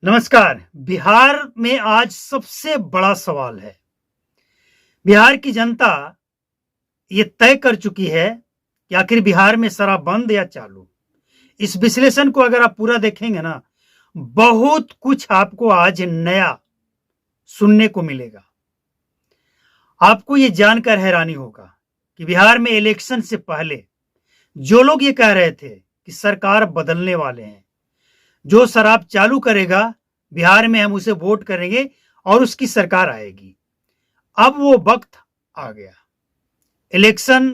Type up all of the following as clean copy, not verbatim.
नमस्कार। बिहार में आज सबसे बड़ा सवाल है। बिहार की जनता ये तय कर चुकी है कि आखिर बिहार में शराब बंद या चालू। इस विश्लेषण को अगर आप पूरा देखेंगे ना, बहुत कुछ आपको आज नया सुनने को मिलेगा। आपको ये जानकर हैरानी होगा कि बिहार में इलेक्शन से पहले जो लोग ये कह रहे थे कि सरकार बदलने वाले हैं, जो शराब चालू करेगा बिहार में हम उसे वोट करेंगे और उसकी सरकार आएगी, अब वो वक्त आ गया। इलेक्शन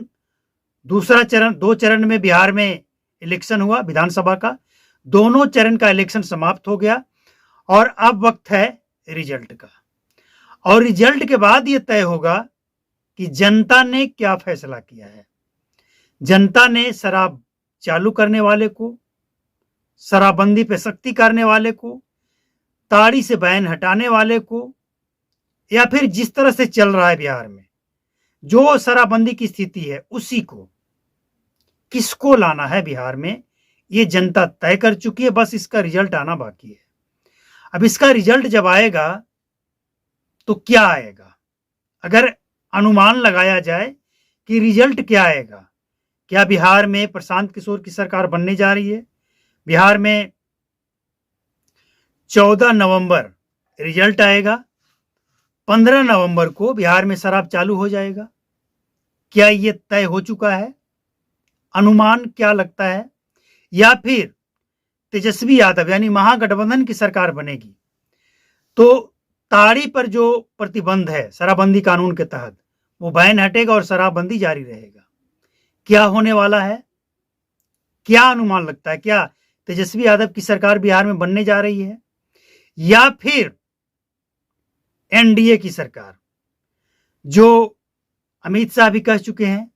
दूसरा चरण, 2 चरण में बिहार में इलेक्शन हुआ विधानसभा का। दोनों चरण का इलेक्शन समाप्त हो गया और अब वक्त है रिजल्ट का। और रिजल्ट के बाद ये तय होगा कि जनता ने क्या फैसला किया है। जनता ने शराब चालू करने वाले को, शराबबंदी पे सख्ती करने वाले को, ताड़ी से बैन हटाने वाले को, या फिर जिस तरह से चल रहा है बिहार में जो शराबबंदी की स्थिति है उसी को, किसको लाना है बिहार में, ये जनता तय कर चुकी है। बस इसका रिजल्ट आना बाकी है। अब इसका रिजल्ट जब आएगा तो क्या आएगा, अगर अनुमान लगाया जाए कि रिजल्ट क्या आएगा, क्या बिहार में प्रशांत किशोर की सरकार बनने जा रही है? बिहार में 14 नवंबर रिजल्ट आएगा, 15 नवंबर को बिहार में शराब चालू हो जाएगा। क्या ये तय हो चुका है? अनुमान क्या लगता है? या फिर तेजस्वी यादव यानी महागठबंधन की सरकार बनेगी तो ताड़ी पर जो प्रतिबंध है शराबबंदी कानून के तहत, वो बैन हटेगा और शराबबंदी जारी रहेगा। क्या होने वाला है? क्या अनुमान लगता है? क्या तेजस्वी यादव की सरकार बिहार में बनने जा रही है, या फिर एनडीए की सरकार, जो अमित शाह भी कह चुके हैं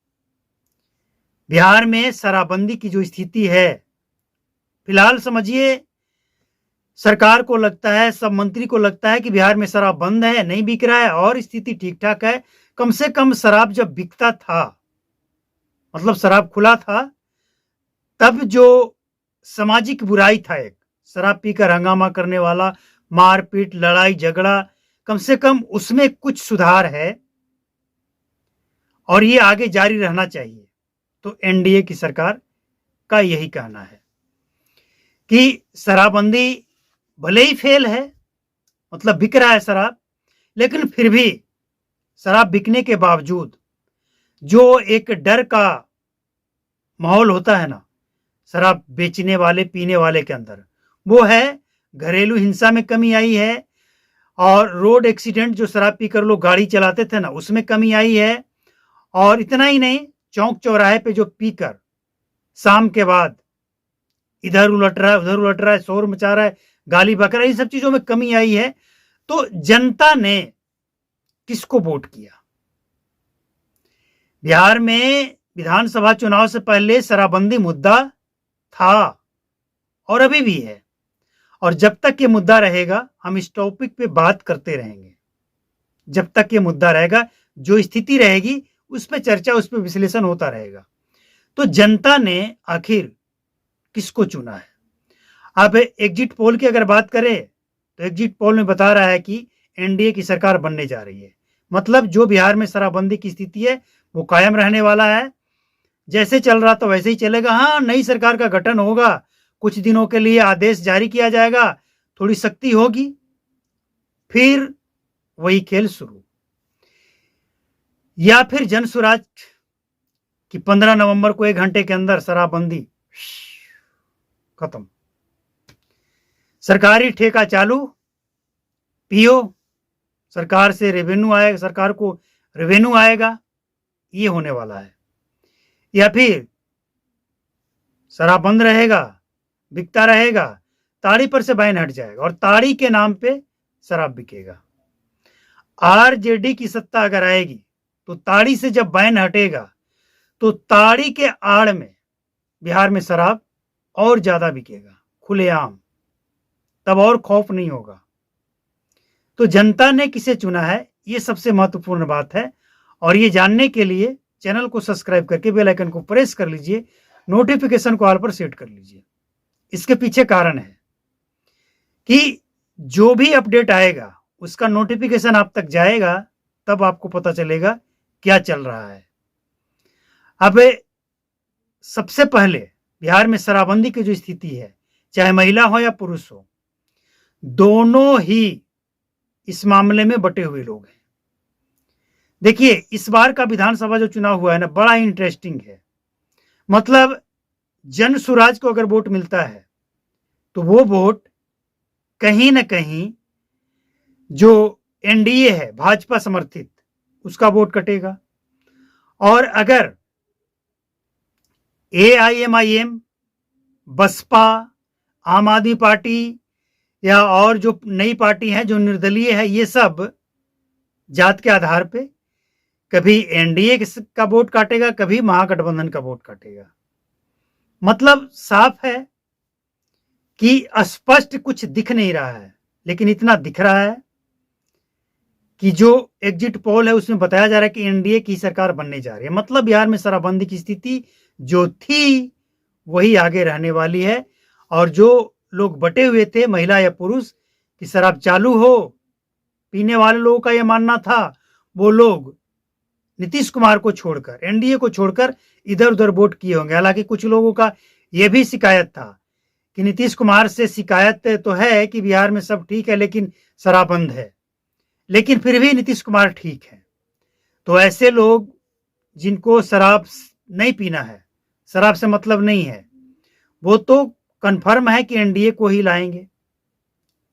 बिहार में शराबबंदी की जो स्थिति है, फिलहाल समझिए सरकार को लगता है, सब मंत्री को लगता है कि बिहार में शराब बंद है, नहीं बिक रहा है और स्थिति ठीक ठाक है। कम से कम शराब जब बिकता था, मतलब शराब खुला था, तब जो सामाजिक बुराई था, एक शराब पीकर हंगामा करने वाला, मारपीट, लड़ाई झगड़ा, कम से कम उसमें कुछ सुधार है और ये आगे जारी रहना चाहिए। तो एनडीए की सरकार का यही कहना है कि शराबबंदी भले ही फेल है, मतलब बिक रहा है शराब, लेकिन फिर भी शराब बिकने के बावजूद जो एक डर का माहौल होता है ना शराब बेचने वाले, पीने वाले के अंदर, वो है। घरेलू हिंसा में कमी आई है और रोड एक्सीडेंट, जो शराब पीकर लोग गाड़ी चलाते थे ना, उसमें कमी आई है। और इतना ही नहीं, चौक चौराहे पे जो पीकर शाम के बाद इधर उलट रहा है, उधर उलट रहा है, शोर मचा रहा है, गाली बक रहा है, इन सब चीजों में कमी आई है। तो जनता ने किसको वोट किया? बिहार में विधानसभा चुनाव से पहले शराबबंदी मुद्दा था और अभी भी है, और जब तक ये मुद्दा रहेगा हम इस टॉपिक पे बात करते रहेंगे। जब तक ये मुद्दा रहेगा, जो स्थिति रहेगी उस पर चर्चा, उस पर विश्लेषण होता रहेगा। तो जनता ने आखिर किसको चुना है? अब एग्जिट पोल की अगर बात करें तो एग्जिट पोल में बता रहा है कि एनडीए की सरकार बनने जा रही है। मतलब जो बिहार में शराबबंदी की स्थिति है वो कायम रहने वाला है, जैसे चल रहा तो वैसे ही चलेगा। हाँ, नई सरकार का गठन होगा, कुछ दिनों के लिए आदेश जारी किया जाएगा, थोड़ी सख्ती होगी, फिर वही खेल शुरू। या फिर जनसुराज कि 15 नवंबर को 1 घंटे के अंदर शराबबंदी खत्म, सरकारी ठेका चालू, पियो, सरकार से रेवेन्यू आएगा, सरकार को रेवेन्यू आएगा, ये होने वाला है। या फिर शराब बंद रहेगा, बिकता रहेगा, ताड़ी पर से बैन हट जाएगा और ताड़ी के नाम पे शराब बिकेगा। आरजेडी की सत्ता अगर आएगी तो ताड़ी से जब बैन हटेगा तो ताड़ी के आड़ में बिहार में शराब और ज्यादा बिकेगा खुलेआम, तब और खौफ नहीं होगा। तो जनता ने किसे चुना है, ये सबसे महत्वपूर्ण बात है। और ये जानने के लिए चैनल को सब्सक्राइब करके बेल आइकन को प्रेस कर लीजिए, नोटिफिकेशन को ऑल पर सेट कर लीजिए। इसके पीछे कारण है कि जो भी अपडेट आएगा उसका नोटिफिकेशन आप तक जाएगा, तब आपको पता चलेगा क्या चल रहा है। अब सबसे पहले बिहार में शराबबंदी की जो स्थिति है, चाहे महिला हो या पुरुष हो, दोनों ही इस मामले में बटे हुए लोग हैं। देखिए, इस बार का विधानसभा जो चुनाव हुआ है ना, बड़ा इंटरेस्टिंग है। मतलब जन सुराज को अगर वोट मिलता है तो वो वोट कहीं ना कहीं जो एनडीए है, भाजपा समर्थित, उसका वोट कटेगा। और अगर एआईएमआईएम, बसपा, आम आदमी पार्टी या और जो नई पार्टी है जो निर्दलीय है, ये सब जात के आधार पे कभी एनडीए का वोट काटेगा, कभी महागठबंधन का वोट काटेगा। मतलब साफ है कि स्पष्ट कुछ दिख नहीं रहा है, लेकिन इतना दिख रहा है कि जो एग्जिट पोल है उसमें बताया जा रहा है कि एनडीए की सरकार बनने जा रही है। मतलब बिहार में शराबबंदी की स्थिति जो थी वही आगे रहने वाली है। और जो लोग बटे हुए थे, महिला या पुरुष, कि शराब चालू हो, पीने वाले लोगों का यह मानना था, वो लोग नीतीश कुमार को छोड़कर, एनडीए को छोड़कर इधर उधर वोट किए होंगे। हालांकि कुछ लोगों का यह भी शिकायत था कि नीतीश कुमार से शिकायत तो है कि बिहार में सब ठीक है लेकिन शराब बंद है, लेकिन फिर भी नीतीश कुमार ठीक है। तो ऐसे लोग जिनको शराब नहीं पीना है, शराब से मतलब नहीं है, वो तो कन्फर्म है कि एनडीए को ही लाएंगे।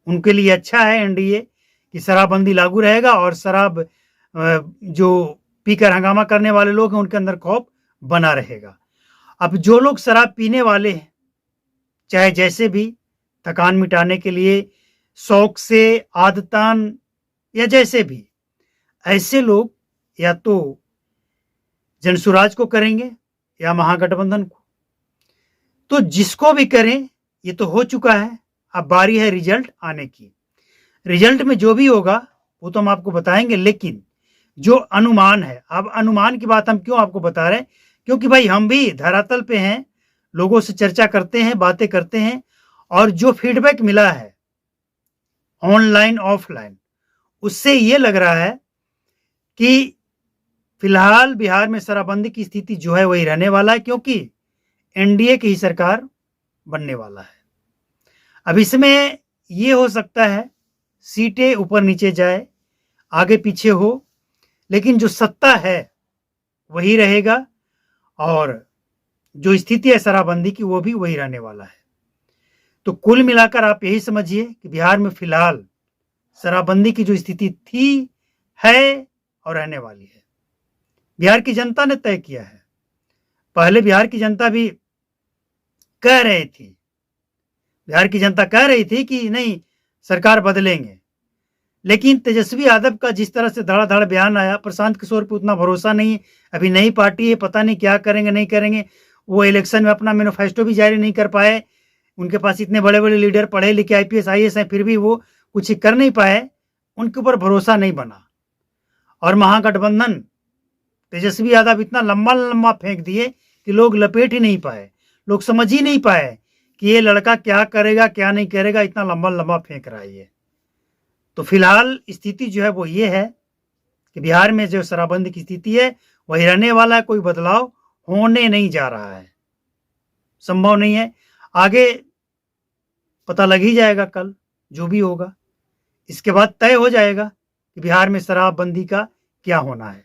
उनके लिए अच्छा है एनडीए कि शराबबंदी लागू रहेगा और शराब जो पीकर हंगामा करने वाले लोग हैं उनके अंदर खौफ बना रहेगा। अब जो लोग शराब पीने वाले हैं, चाहे जैसे भी, थकान मिटाने के लिए, शौक से, आदतन या जैसे भी, ऐसे लोग या तो जनसुराज को करेंगे या महागठबंधन को। तो जिसको भी करें, ये तो हो चुका है, अब बारी है रिजल्ट आने की। रिजल्ट में जो भी होगा वो तो हम आपको बताएंगे, लेकिन जो अनुमान है, अब अनुमान की बात हम क्यों आपको बता रहे हैं, क्योंकि भाई हम भी धरातल पे हैं, लोगों से चर्चा करते हैं, बातें करते हैं, और जो फीडबैक मिला है ऑनलाइन ऑफलाइन, उससे ये लग रहा है कि फिलहाल बिहार में शराबबंदी की स्थिति जो है वही रहने वाला है, क्योंकि एनडीए की ही सरकार बनने वाला है। अब इसमें ये हो सकता है सीटें ऊपर नीचे जाए, आगे पीछे हो, लेकिन जो सत्ता है वही रहेगा और जो स्थिति है शराबबंदी की वो भी वही रहने वाला है। तो कुल मिलाकर आप यही समझिए कि बिहार में फिलहाल शराबबंदी की जो स्थिति थी, है और रहने वाली है। बिहार की जनता ने तय किया है। पहले बिहार की जनता भी कह रही थी, बिहार की जनता कह रही थी कि नहीं सरकार बदलेंगे, लेकिन तेजस्वी यादव का जिस तरह से धड़ाधड़ बयान आया, प्रशांत किशोर पे उतना भरोसा नहीं, अभी नई पार्टी है, पता नहीं क्या करेंगे नहीं करेंगे। वो इलेक्शन में अपना मैनिफेस्टो भी जारी नहीं कर पाए, उनके पास इतने बड़े बड़े लीडर पढ़े लिखे आईपीएस आईएएस हैं, फिर भी वो कुछ कर नहीं पाए, उनके ऊपर भरोसा नहीं बना। और महागठबंधन तेजस्वी यादव इतना लंबा लंबा फेंक दिए कि लोग लपेट ही नहीं पाए, लोग समझ ही नहीं पाए कि ये लड़का क्या करेगा क्या नहीं करेगा, इतना लंबा लंबा फेंक रहा है ये। तो फिलहाल स्थिति जो है वो ये है कि बिहार में जो शराबबंदी की स्थिति है वही रहने वाला है, कोई बदलाव होने नहीं जा रहा है, संभव नहीं है। आगे पता लग ही जाएगा, कल जो भी होगा इसके बाद तय हो जाएगा कि बिहार में शराबबंदी का क्या होना है।